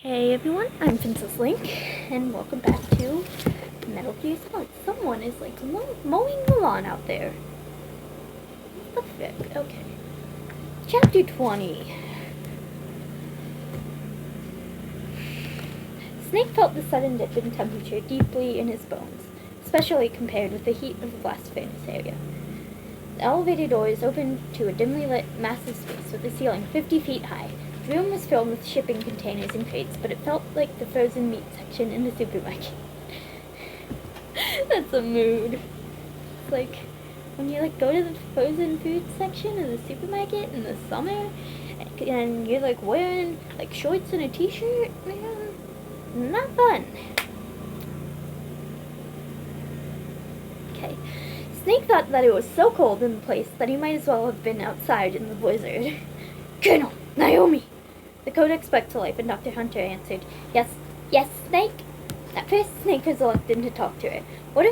Hey everyone, I'm Princess Link, and welcome back to Metal Gear Solid. Someone is like mowing the lawn out there. What the frick? Okay. Chapter 20. Snake felt the sudden dip in temperature deeply in his bones, especially compared with the heat of the blast furnace area. The elevator doors opened to a dimly lit, massive space with a ceiling 50 feet high. The room was filled with shipping containers and crates, but it felt like the frozen meat section in the supermarket. That's a mood. It's like when you go to the frozen food section of the supermarket in the summer, and you're wearing shorts and a t-shirt. Man, not fun. Okay. Snake thought that it was so cold in the place that he might as well have been outside in the blizzard. Colonel, Naomi! The Codex spoke to life, and Dr. Hunter answered, Yes, Snake? At first, Snake was reluctant to talk to her. What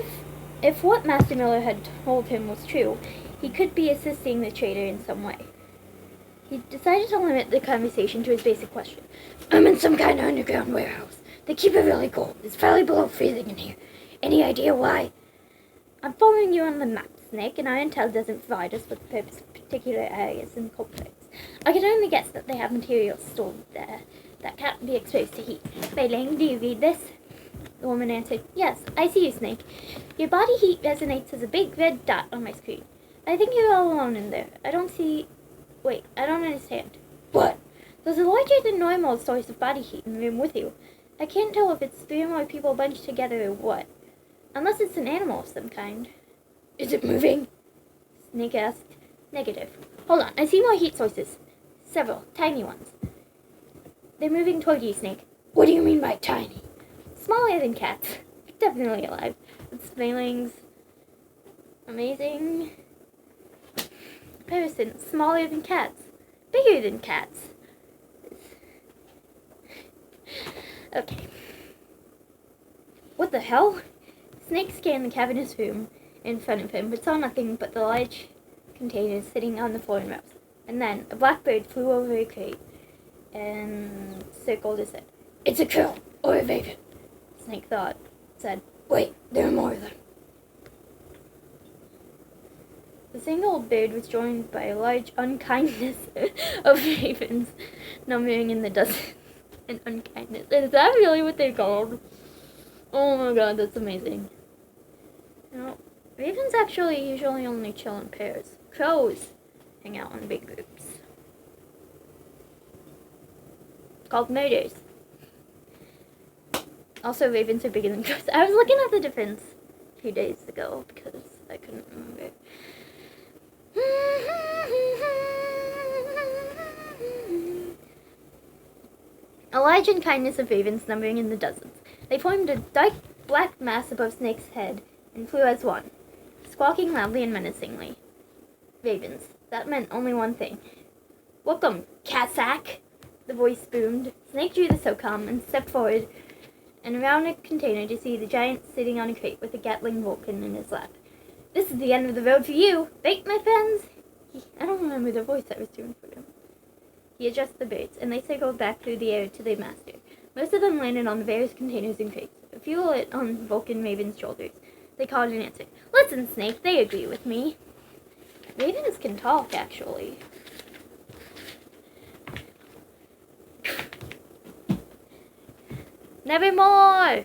if what Master Miller had told him was true, he could be assisting the traitor in some way. He decided to limit the conversation to his basic question. I'm in some kind of underground warehouse. They keep it really cold. It's probably below freezing in here. Any idea why? I'm following you on the map, Snake, and our intel doesn't provide us with the purpose of particular areas and culprits. I can only guess that they have materials stored there that can't be exposed to heat. Fei-Ling, do you read this? The woman answered, Yes, I see you, Snake. Your body heat resonates as a big red dot on my screen. I think you're all alone in there. I don't understand. What? There's a larger than normal source of body heat in the room with you. I can't tell if it's 3 or more people bunched together or what. Unless it's an animal of some kind. Is it moving? Snake asked. Negative. Hold on, I see more heat sources. Several, tiny ones. They're moving toward you, Snake. What do you mean by tiny? Smaller than cats. Definitely alive. Its feelings. Amazing. Comparison. Smaller than cats. Bigger than cats. Okay. What the hell? Snake scanned the cavernous room in front of him, but saw nothing but the large containers sitting on the floor in rows. And then a blackbird flew over a crate and circled his head. It's a crow or a raven, Snake said, Wait, there are more of them. The single bird was joined by a large unkindness of ravens, numbering in the dozens. And unkindness. Is that really what they're called? Oh my god, that's amazing. Ravens actually usually only chill in pairs. Crows hang out in big groups. Called murders. Also, ravens are bigger than crows. I was looking at the difference a few days ago because I couldn't remember. A large unkindness of ravens numbering in the dozens. They formed a dark black mass above Snake's head and flew as one, squawking loudly and menacingly. Ravens. That meant only one thing. Welcome, Catsack! The voice boomed. Snake drew the SOCOM and stepped forward and around a container to see the giant sitting on a crate with a Gatling Vulcan in his lap. This is the end of the road for you, right, my friends? I don't remember the voice I was doing for him. He adjusted the birds, and they circled back through the air to their master. Most of them landed on the various containers and crates. A few lit on Vulcan Raven's shoulders. They called and answered. Listen, Snake, they agree with me. Ravens can talk, actually. Nevermore!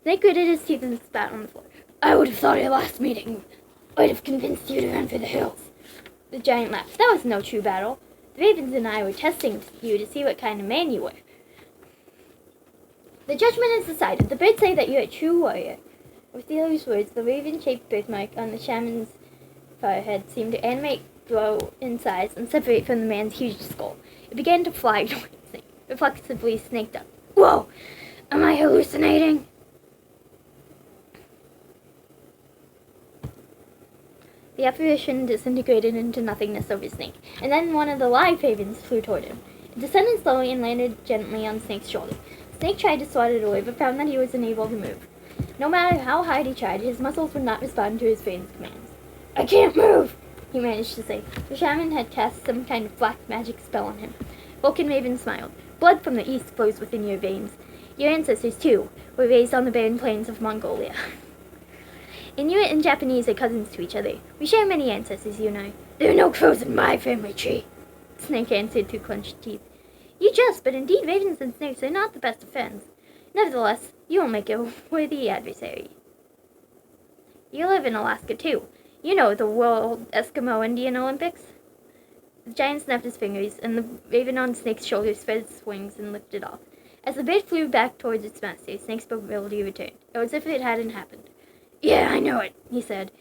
Snake gritted his teeth and spat on the floor. I would have thought at last meeting I'd have convinced you to run for the hills. The giant laughed. That was no true battle. The ravens and I were testing you to see what kind of man you were. The judgment is decided. The birds say that you're a true warrior. With those words, the raven-shaped birthmark on the shaman's forehead seemed to animate, grow in size, and separate from the man's huge skull. It began to fly towards Snake. Reflexively, Snake ducked. Whoa! Am I hallucinating? The apparition disintegrated into nothingness over Snake, and then one of the live ravens flew toward him. It descended slowly and landed gently on Snake's shoulder. Snake tried to swat it away, but found that he was unable to move. No matter how hard he tried, his muscles would not respond to his brain's commands. I can't move, he managed to say. The shaman had cast some kind of black magic spell on him. Vulcan Raven smiled. Blood from the east flows within your veins. Your ancestors, too, were raised on the barren plains of Mongolia. Inuit and Japanese are cousins to each other. We share many ancestors, you and I. There are no crows in my family tree, Snake answered through clenched teeth. You jest, but indeed ravens and snakes are not the best of friends. Nevertheless, you will make a worthy adversary. You live in Alaska, too. You know the World Eskimo Indian Olympics? The giant snapped his fingers, and the raven on Snake's shoulder spread its wings and lifted off. As the bird flew back towards its master, Snake's mobility returned, as if it hadn't happened. Yeah, I know it, he said.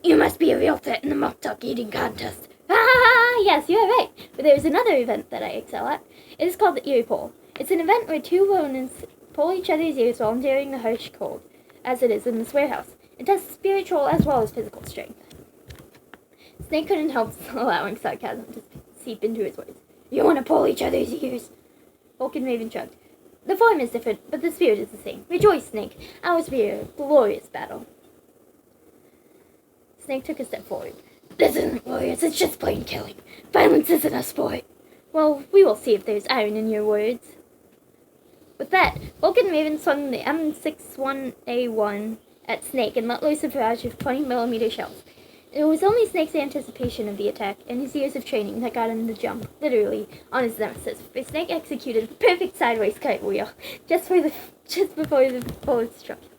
You must be a real threat in the mock duck eating contest. Ah, yes, you are right. But there is another event that I excel at. It is called the ear pull. It's an event where two rodents pull each other's ears while enduring the harsh cold, as it is in this warehouse. It tests spiritual as well as physical strength. Snake couldn't help allowing sarcasm to seep into his words. You want to pull each other's ears? Vulcan Raven shrugged. The form is different, but the spirit is the same. Rejoice, Snake. Ours be a glorious battle. Snake took a step forward. This isn't glorious, it's just plain killing. Violence isn't a sport. Well, we will see if there's iron in your words. With that, Vulcan Raven swung the M61A1 at Snake and let loose a barrage of 20mm shells. It was only Snake's anticipation of the attack and his years of training that got him to jump, literally, on his nemesis. For Snake executed a perfect sideways cartwheel just before the bullet struck him.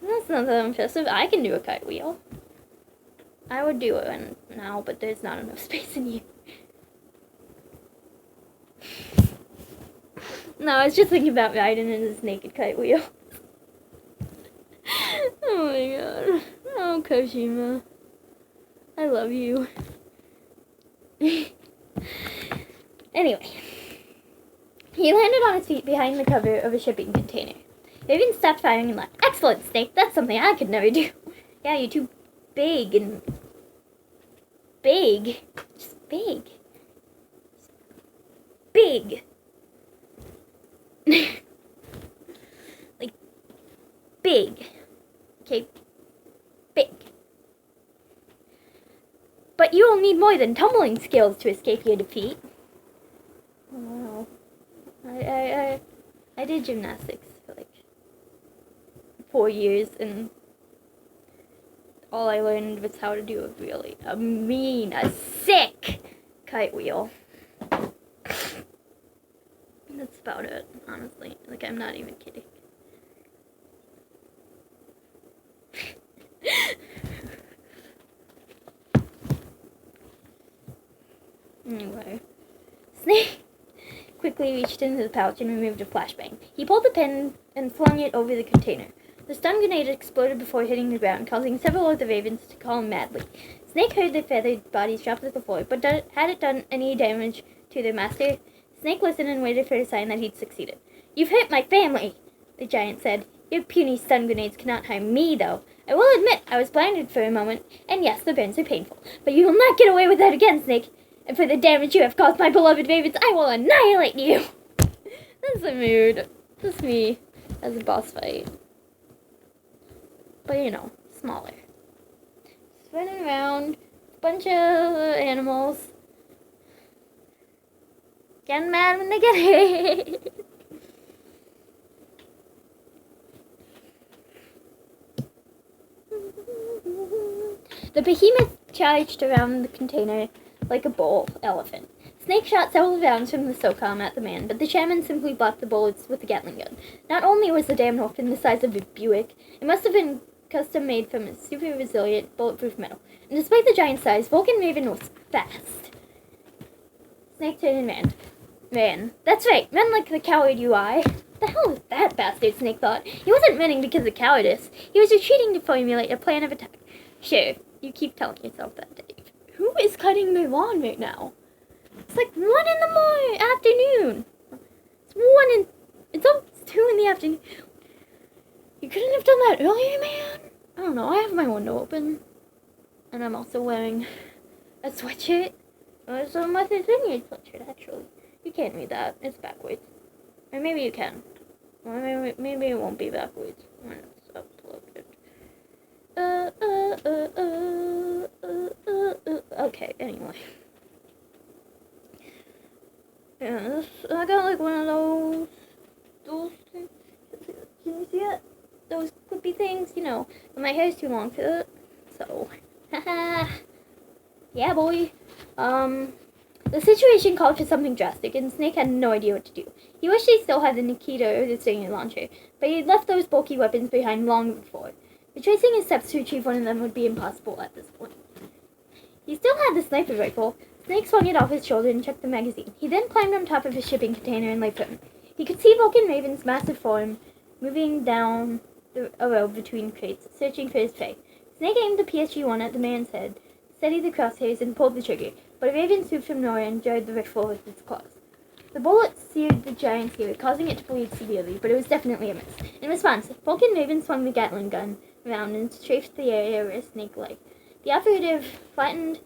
That's not that impressive. I can do a cartwheel. I would do it now, but there's not enough space in you. No, I was just thinking about Raiden and his naked cartwheel. Oh my god. Oh, Kojima. I love you. Anyway. He landed on his feet behind the cover of a shipping container. Raven stopped firing and laughed. Excellent, Snake. That's something I could never do. Yeah, you're too big and... Big. Just big. Big. Like, big. Okay? Big. But you will need more than tumbling skills to escape your defeat. Wow. I did gymnastics for like 4 years, and all I learned was how to do a sick cartwheel. That's about it, honestly. Like, I'm not even kidding. Anyway, Snake quickly reached into the pouch and removed a flashbang. He pulled the pin and flung it over the container. The stun grenade exploded before hitting the ground, causing several of the ravens to call madly. Snake heard their feathered bodies drop to the floor, but had it done any damage to their master? Snake listened and waited for a sign that he'd succeeded. You've hurt my family, the giant said. Your puny stun grenades cannot harm me, though. I will admit I was blinded for a moment, and yes, the burns are painful. But you will not get away with that again, Snake. And for the damage you have caused my beloved ravens, I will annihilate you! That's a mood. Just me as a boss fight. But, you know, smaller. Spinning around, bunch of animals. Getting mad when they get hit. The behemoth charged around the container like a bull elephant. Snake shot several rounds from the SOCOM at the man, but the shaman simply blocked the bullets with the Gatling gun. Not only was the damn weapon the size of a Buick, it must have been custom made from a super resilient, bulletproof metal. And despite the giant size, Vulcan Raven was fast. Snake turned and ran. That's right, ran like the coward you are. The hell was that bastard, Snake thought. He wasn't running because of cowardice. He was retreating to formulate a plan of attack. Sure, you keep telling yourself that, Dave. Who is cutting my lawn right now? It's like 1 in the afternoon. It's almost 2 in the afternoon. You couldn't have done that earlier, man? I don't know, I have my window open. And I'm also wearing a sweatshirt. It's a Martha's Vineyard sweatshirt, actually. You can't read that. It's backwards. Or maybe you can. Or maybe it won't be backwards when it's uploaded. Okay, anyway. Yes, I got like one of those things. Can you see it? Those clippy things, you know. But my hair's too long for it. So, haha. Yeah, boy. The situation called for something drastic, and Snake had no idea what to do. He wished he still had the Nikita or the Stinger launcher, but he had left those bulky weapons behind long before. Retracing his steps to retrieve one of them would be impossible at this point. He still had the sniper rifle. Snake swung it off his shoulder and checked the magazine. He then climbed on top of his shipping container and lay prone. He could see Vulcan Raven's massive form moving down a row between crates, searching for his prey. Snake aimed the PSG-1 at the man's head, steadied the crosshairs, and pulled the trigger, but a raven swooped from nowhere and jarred the rifle with its claws. The bullet seared the giant's ear, causing it to bleed severely, but it was definitely a miss. In response, Vulcan Raven swung the Gatling gun around and strafed the area where Snake lay. The operative flattened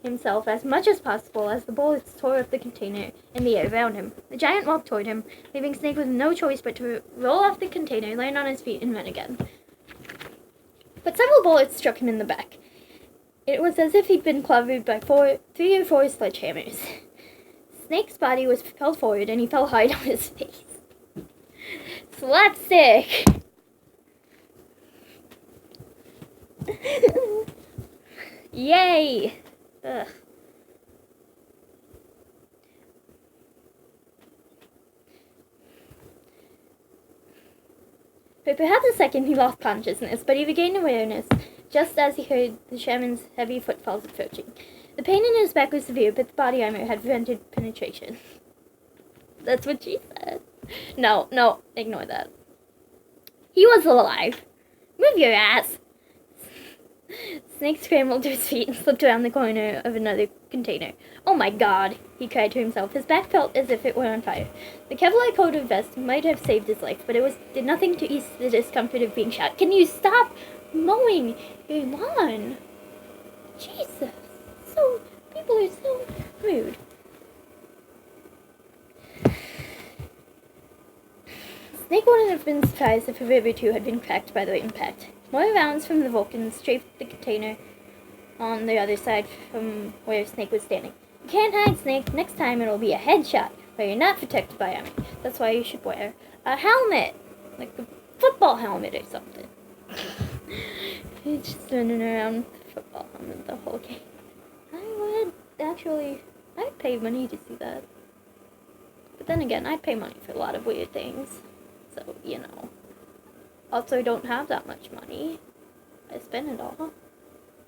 himself as much as possible as the bullets tore up the container in the air around him. The giant walked toward him, leaving Snake with no choice but to roll off the container, land on his feet, and run again. But several bullets struck him in the back. It was as if he'd been clobbered by 3 or 4 sledgehammers. Snake's body was propelled forward, and he fell hard on his face. Slapstick! Yay! Ugh. For perhaps a second he lost consciousness, but he regained awareness just as he heard the shaman's heavy footfalls approaching. The pain in his back was severe, but the body armor had prevented penetration. That's what she said. No, ignore that. He was alive. Move your ass! Snake scrambled to his feet and slipped around the corner of another container. Oh my god, he cried to himself. His back felt as if it were on fire. The Kevlar coated vest might have saved his life, but it did nothing to ease the discomfort of being shot. Can you stop mowing your lawn? Jesus. People are so rude. Snake wouldn't have been surprised if a rib or two had been cracked by the impact. More rounds from the Vulcans strafed the container on the other side from where Snake was standing. You can't hide, Snake. Next time it'll be a headshot, where you're not protected by armor. That's why you should wear a helmet, like a football helmet or something. He's just running around with a football helmet the whole game. I'd pay money to see that. But then again, I'd pay money for a lot of weird things. So, you know. Also, I don't have that much money. I spend it all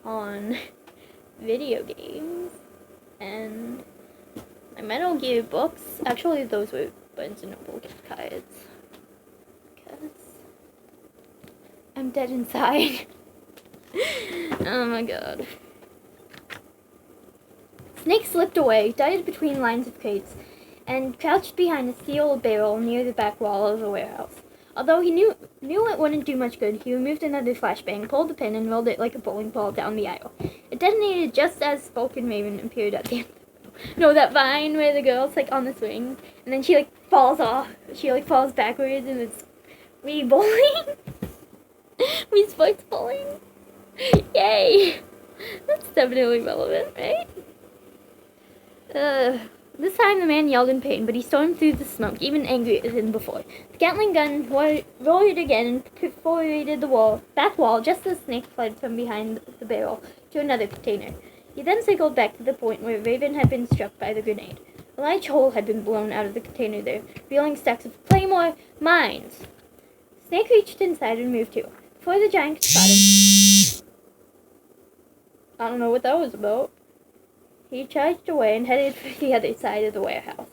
on video games and my Metal Gear books. Actually, those were Barnes & Noble gift cards. Because I'm dead inside. Oh my god. Snake slipped away, darted between lines of crates, and crouched behind a steel barrel near the back wall of the warehouse. Although he knew it wouldn't do much good, he removed another flashbang, pulled the pin, and rolled it like a bowling ball down the aisle. It detonated just as Vulcan Raven appeared at the end. No, that vine where the girl's like on the swing, and then she like falls off. She like falls backwards, and it's bowling. We sports bowling. Yay! That's definitely relevant, right? This time the man yelled in pain, but he stormed through the smoke, even angrier than before. The Gatling gun roared again and perforated the back wall just as Snake fled from behind the barrel to another container. He then circled back to the point where Raven had been struck by the grenade. A large hole had been blown out of the container there, revealing stacks of Claymore mines. Snake reached inside and moved too. Before the giant could spot him, I don't know what that was about. He charged away and headed for the other side of the warehouse.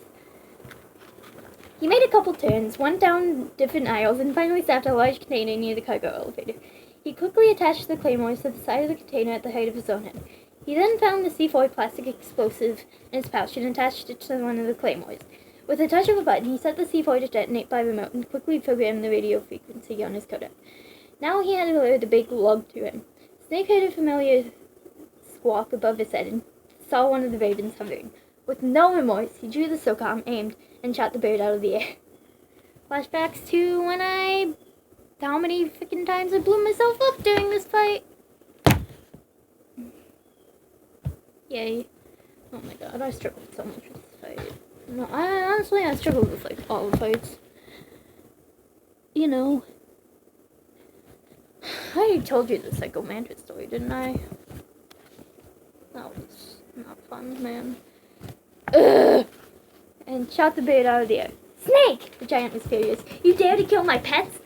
He made a couple turns, went down different aisles, and finally stopped a large container near the cargo elevator. He quickly attached the claymores to the side of the container at the height of his own head. He then found the C4 plastic explosive in his pouch and attached it to one of the claymores. With a touch of a button, he set the C4 to detonate by remote and quickly programmed the radio frequency on his codec. Now he had lured the big lug to him. Snake heard a familiar squawk above his head and saw one of the ravens hovering. With no remorse, he drew the SOCOM, aimed, and shot the bird out of the air. Flashbacks to how many freaking times I blew myself up during this fight. Yay. Oh my god, I struggled so much with this fight. No, I struggle with like all the fights. You know, I already told you the Psycho Mantis story, didn't I? That was not fun, man. Ugh! And shot the bird out of the air. Snake! The giant was furious. You dare to kill my pets?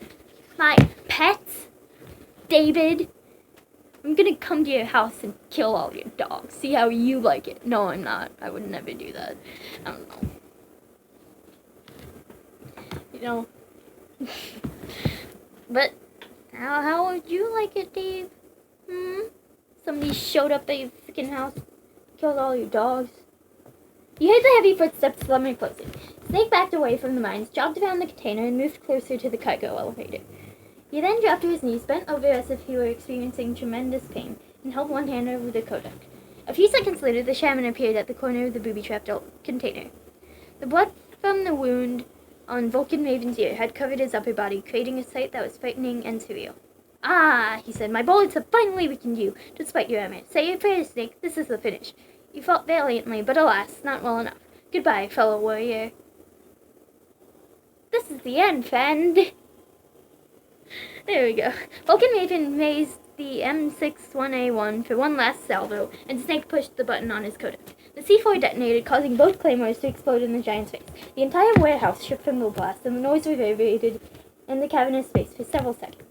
My pets? David? I'm gonna come to your house and kill all your dogs. See how you like it. No, I'm not. I would never do that. I don't know. You know. But how would you like it, Dave? Somebody showed up at your freaking house, killed all your dogs. You heard the heavy footsteps slumbering closer. Snake backed away from the mines, jogged around the container, and moved closer to the cargo elevator. He then dropped to his knees, bent over as if he were experiencing tremendous pain, and held one hand over the Kodak. A few seconds later, the shaman appeared at the corner of the booby-trapped container. The blood from the wound on Vulcan Raven's ear had covered his upper body, creating a sight that was frightening and surreal. Ah, he said, my bullets have finally weakened you, despite your armor. Say your prayers, Snake. This is the finish. You fought valiantly, but alas, not well enough. Goodbye, fellow warrior. This is the end, friend. There we go. Vulcan Raven raised the M61A1 for one last salvo, and Snake pushed the button on his Kodak. The C4 detonated, causing both claymores to explode in the giant's face. The entire warehouse shook from the blast, and the noise reverberated in the cavernous space for several seconds.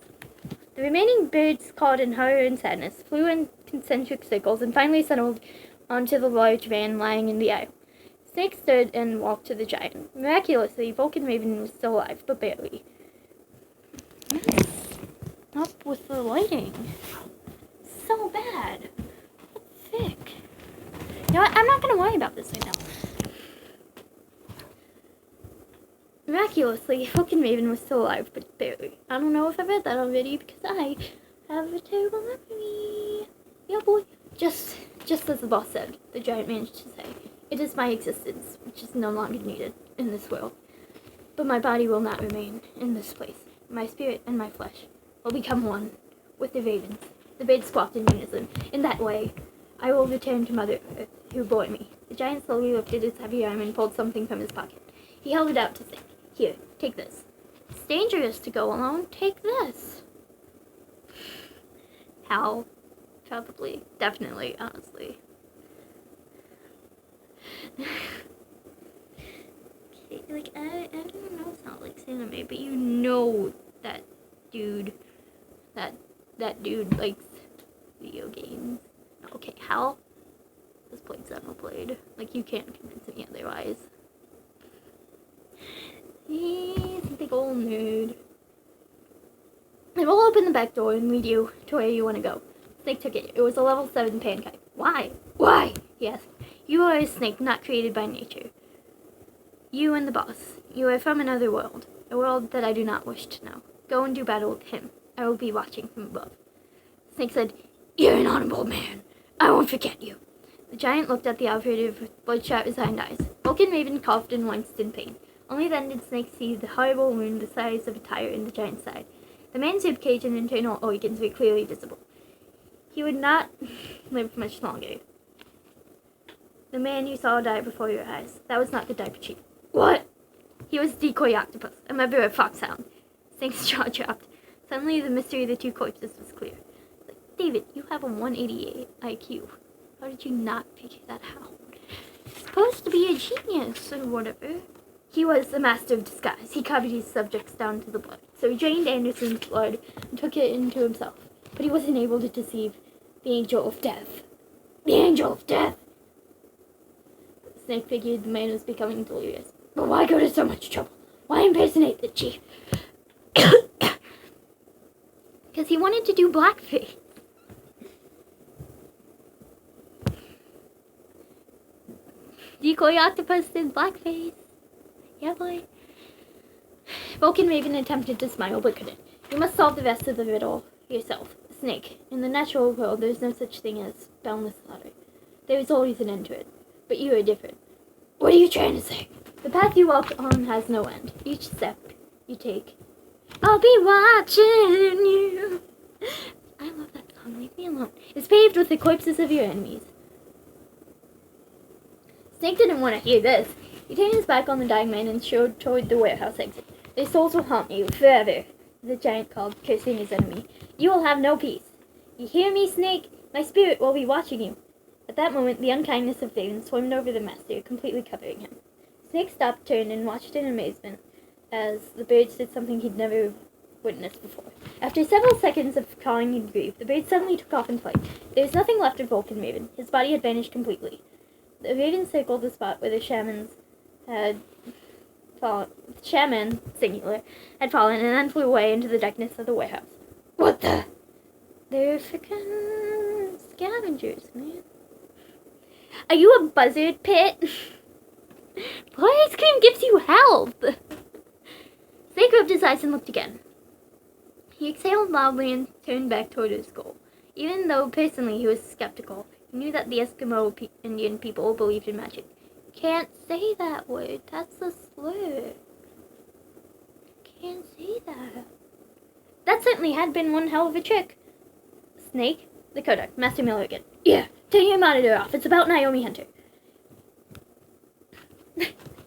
The remaining birds called in horror and sadness, flew in concentric circles, and finally settled onto the large van lying in the aisle. Snake stood and walked to the giant. Miraculously, Vulcan Raven was still alive, but barely. What's up with the lighting? So bad. What's thick? You know what? I'm not going to worry about this right now. Miraculously, Vulcan Raven was still alive, but barely. I don't know if I read that already, because I have a terrible memory. Yeah, boy. Just as the boss said, the giant managed to say, it is my existence, which is no longer needed in this world. But my body will not remain in this place. My spirit and my flesh will become one with the ravens. The birds squawked in unison. In that way, I will return to Mother Earth, who bore me. The giant slowly lifted his heavy arm and pulled something from his pocket. He held it out to Snake. Here, take this. It's dangerous to go alone. Take this. How? Probably. Definitely, honestly. Okay, like, I don't know, it's not like anime, but you know that dude, that dude likes video games. Okay, Hal has played Xenoblade. Like, you can't convince me otherwise. He's a big old nerd. I will open the back door and lead you to where you want to go. Snake took it. It was a level 7 pancake. Why? Why? He asked. You are a snake, not created by nature. You and the boss. You are from another world. A world that I do not wish to know. Go and do battle with him. I will be watching from above. Snake said, You're an honorable man. I won't forget you. The giant looked at the operator with bloodshot, resigned eyes. Vulcan Raven coughed and winced in pain. Only then did Snake see the horrible wound the size of a tire in the giant's side. The man's ribcage and internal organs were clearly visible. He would not live much longer. The man you saw die before your eyes. That was not the diaper chief. What? He was Decoy Octopus, a member of Foxhound. Snake's jaw dropped. Suddenly, the mystery of the two corpses was clear. David, you have a 188 IQ. How did you not figure that out? You're supposed to be a genius or whatever. He was a master of disguise. He covered his subjects down to the blood. So he drained Anderson's blood and took it into himself. But he wasn't able to deceive the Angel of Death. The Angel of Death! Snake figured the man was becoming delirious. But why go to so much trouble? Why impersonate the chief? Because he wanted to do blackface. Decoy Octopus did blackface. Yeah, boy. Vulcan Raven attempted to smile, but couldn't. You must solve the rest of the riddle yourself. Snake, in the natural world, there's no such thing as boundless slaughter. There is always an end to it. But you are different. What are you trying to say? The path you walk on has no end. Each step you take, I'll be watching you. I love that song. Leave me alone. It's paved with the corpses of your enemies. Snake didn't want to hear this. He turned his back on the dying man and strode toward the warehouse exit. "Their souls will haunt you forever," the giant called, cursing his enemy. "You will have no peace. You hear me, Snake? My spirit will be watching you." At that moment, the unkindness of Valen swarmed over the master, completely covering him. Snake stopped, turned, and watched in amazement as the birds did something he'd never witnessed before. After several seconds of cawing and grief, the bird suddenly took off in flight. There was nothing left of Vulcan Raven. His body had vanished completely. The raven circled the spot where the shaman, singular, had fallen and then flew away into the darkness of the warehouse. "What the?" "They're frickin' scavengers, man." "Are you a buzzard, Pit?" "Boy, ice cream gives you health." Snake rubbed his eyes and looked again. He exhaled loudly and turned back toward his goal. Even though personally he was skeptical, he knew that the Eskimo Indian people believed in magic. "Can't say that word. That's a slur." "Can't say that." "That certainly had been one hell of a trick." "Snake?" The Kodak. Master Miller again. "Yeah, turn your monitor off. It's about Naomi Hunter."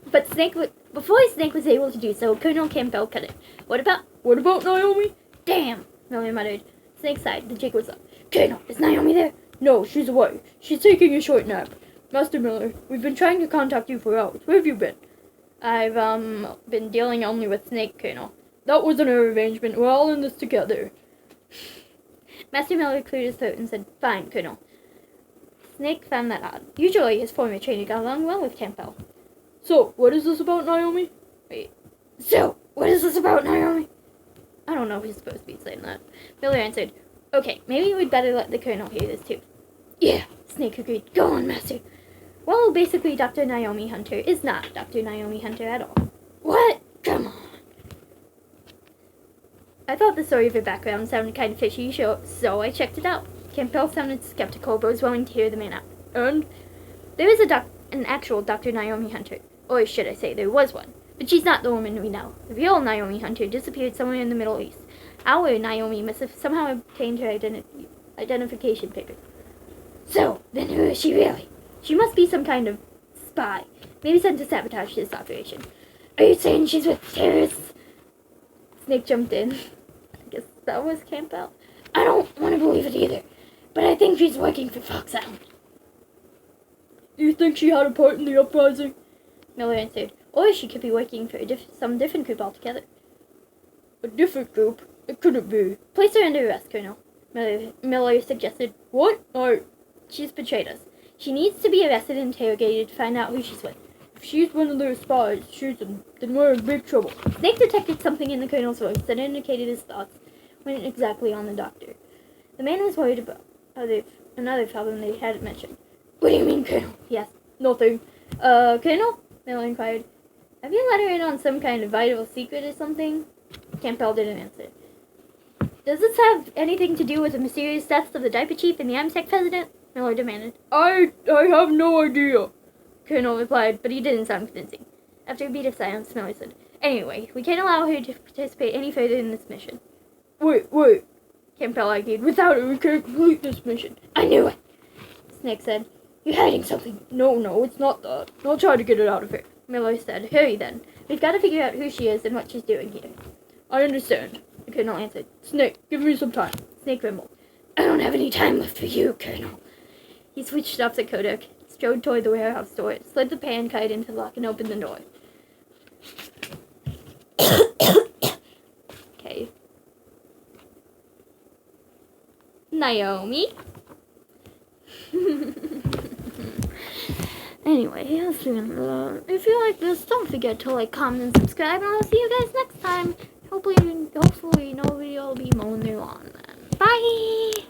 But before Snake was able to do so, Colonel Campbell cut it. What about Naomi?" "Damn," Miller muttered. Snake sighed. The jig was up. "Colonel, is Naomi there?" "No, she's away. She's taking a short nap. Master Miller, we've been trying to contact you for hours. Where have you been?" "I've, been dealing only with Snake, Colonel." "That wasn't our arrangement. We're all in this together." Master Miller cleared his throat and said, "Fine, Colonel." Snake found that odd. Usually his former trainer got along well with Campbell. "So, what is this about Naomi?" I don't know if he's supposed to be saying that. Miller answered, "Okay, maybe we'd better let the Colonel hear this too." "Yeah," Snake agreed. "Go on, Master." Well, basically, Dr. Naomi Hunter is not Dr. Naomi Hunter at all. "What? Come on." I thought the story of her background sounded kind of fishy, so I checked it out. Campbell sounded skeptical, but was willing to hear the man out. "And?" "There is an actual Dr. Naomi Hunter. Or should I say, there was one. But she's not the woman we know. The real Naomi Hunter disappeared somewhere in the Middle East. Our Naomi must have somehow obtained her identification paper." "So, then who is she really?" "She must be some kind of spy. Maybe sent to sabotage this operation." "Are you saying she's with terrorists?" Snake jumped in. I guess that was Campbell. "I don't want to believe it either, but I think she's working for Fox Island." "Do you think she had a part in the uprising?" Miller answered. "Or she could be working for some different group altogether." "A different group? It couldn't be." "Place her under arrest, Colonel," Miller suggested. "What? She's betrayed us. She needs to be arrested and interrogated to find out who she's with." "If she's one of their spies, then we're in big trouble." Snake detected something in the Colonel's voice that indicated his thoughts weren't exactly on the doctor. The man was worried about another problem they hadn't mentioned. "What do you mean, Colonel?" he asked. "Nothing." Colonel?" Miller inquired. "Have you let her in on some kind of vital secret or something?" Campbell didn't answer. "Does this have anything to do with the mysterious deaths of the diaper chief and the AMSEC president?" Miller demanded. I have no idea," Colonel replied, but he didn't sound convincing. After a beat of silence, Miller said, "Anyway, we can't allow her to participate any further in this mission." Wait, Campbell argued. "Without her, we can't complete this mission." "I knew it," Snake said. "You're hiding something." No, it's not that. I'll try to get it out of her," Miller said. "Hurry then. We've got to figure out who she is and what she's doing here." "I understand," the Colonel answered. "Snake, give me some time." Snake grumbled. "I don't have any time left for you, Colonel." He switched off the Kodak, strode toward the warehouse door, slid the pan kite into the lock, and opened the door. Okay. Naomi? Anyway, if you like this, don't forget to like, comment, and subscribe, and I'll see you guys next time. Hopefully nobody will be mowing their lawn then. Bye!